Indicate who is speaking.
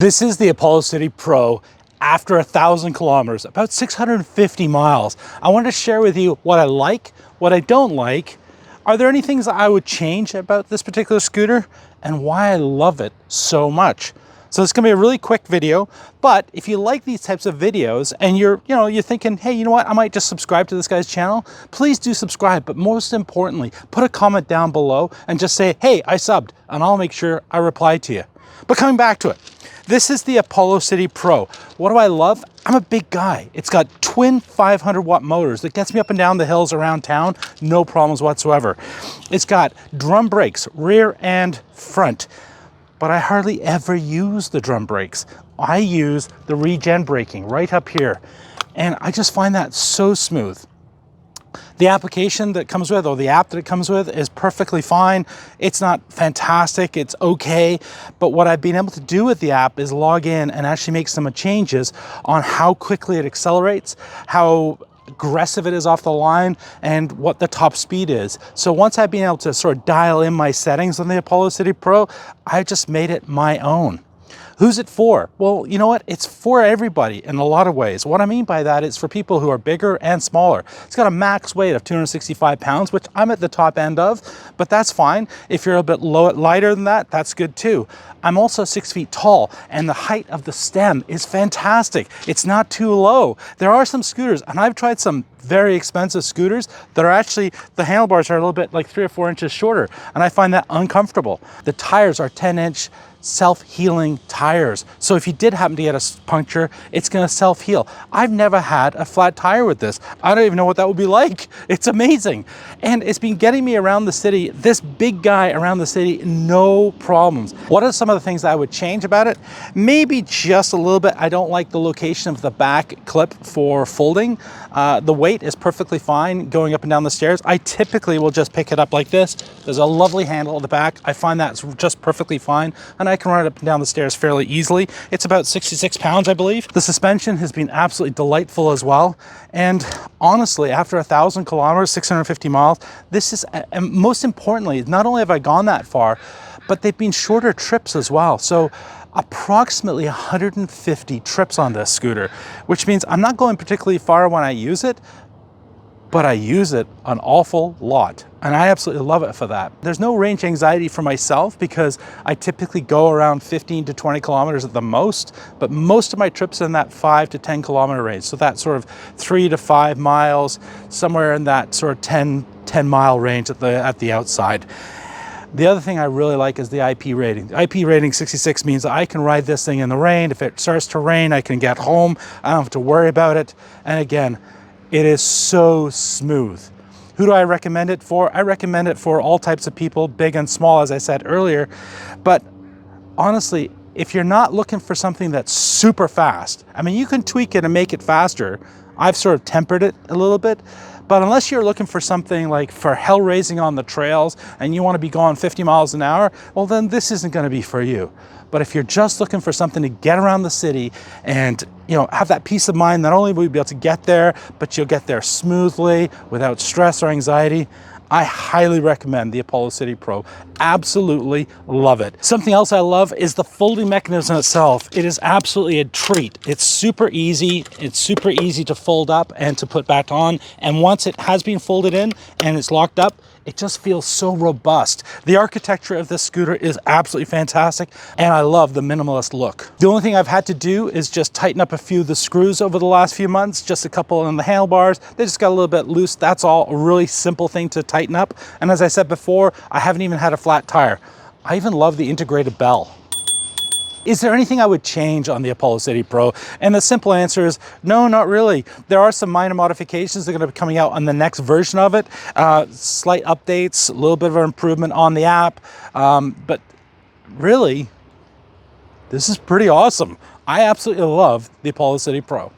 Speaker 1: This is the Apollo City Pro after 1,000 kilometers, about 650 miles. I wanted to share with you what I like, what I don't like. Are there any things that I would change about this particular scooter and why I love it so much? So it's gonna be a really quick video, but if you like these types of videos and you're thinking, hey, you know what, I might just subscribe to this guy's channel, please do subscribe. But most importantly, put a comment down below and just say, hey, I subbed, and I'll make sure I reply to you. But coming back to it, this is the Apollo City Pro. What do I love? I'm a big guy. It's got twin 500 watt motors that gets me up and down the hills around town, no problems whatsoever. It's got drum brakes, rear and front, but I hardly ever use the drum brakes. I use the regen braking right up here, and I just find that so smooth. The application that comes with, or the app that it comes with, is perfectly fine. It's not fantastic, it's okay. But what I've been able to do with the app is log in and actually make some changes on how quickly it accelerates, how aggressive it is off the line, and what the top speed is. So once I've been able to sort of dial in my settings on the Apollo City Pro, I just made it my own. Who's it for? Well, you know what? It's for everybody in a lot of ways. What I mean by that is for people who are bigger and smaller. It's got a max weight of 265 pounds, which I'm at the top end of, but that's fine. If you're a bit lighter than that, that's good too. I'm also 6 feet tall, and the height of the stem is fantastic. It's not too low. There are some scooters, and I've tried some very expensive scooters that are actually, the handlebars are a little bit like 3 or 4 inches shorter, and I find that uncomfortable. The tires are 10-inch self-healing tires. So if you did happen to get a puncture, it's gonna self-heal. I've never had a flat tire with this. I don't even know what that would be like. It's amazing. And it's been getting me around the city, this big guy around the city, no problems. What are some of the things that I would change about it? Maybe just a little bit. I don't like the location of the back clip for folding. The weight is perfectly fine going up and down the stairs. I typically will just pick it up like this. There's a lovely handle at the back. I find that's just perfectly fine, and I can run it up and down the stairs fairly easily. It's about 66 pounds, I believe. The suspension has been absolutely delightful as well. And honestly, after 1,000 kilometers, 650 miles, this is, and most importantly, not only have I gone that far, but they've been shorter trips as well. So approximately 150 trips on this scooter, which means I'm not going particularly far when I use it, but I use it an awful lot, and I absolutely love it for that. There's no range anxiety for myself because I typically go around 15 to 20 kilometers at the most, but most of my trips are in that 5 to 10 kilometer range. So that sort of 3 to 5 miles, somewhere in that sort of 10 mile range at the outside. The other thing I really like is the IP rating. The IP rating 66 means I can ride this thing in the rain. If it starts to rain, I can get home. I don't have to worry about it. And again, it is so smooth. Who do I recommend it for? I recommend it for all types of people, big and small, as I said earlier. But honestly, if you're not looking for something that's super fast, I mean, you can tweak it and make it faster. I've sort of tempered it a little bit. But unless you're looking for something like for hell raising on the trails and you want to be going 50 miles an hour, well, then this isn't going to be for you. But if you're just looking for something to get around the city and have that peace of mind, not only will you be able to get there, but you'll get there smoothly without stress or anxiety, I highly recommend the Apollo City Pro. Absolutely love it. Something else I love is the folding mechanism itself. It is absolutely a treat. It's super easy. It's super easy to fold up and to put back on. And once it has been folded in and it's locked up, it just feels so robust. The architecture of this scooter is absolutely fantastic, and I love the minimalist look. The only thing I've had to do is just tighten up a few of the screws over the last few months, just a couple on the handlebars. They just got a little bit loose. That's all. A really simple thing to tighten up. And as I said before, I haven't even had a flat tire. I even love the integrated bell. Is there anything I would change on the Apollo City Pro? And the simple answer is no, not really. There are some minor modifications that are going to be coming out on the next version of it. Slight updates, a little bit of an improvement on the app. But really, this is pretty awesome. I absolutely love the Apollo City Pro.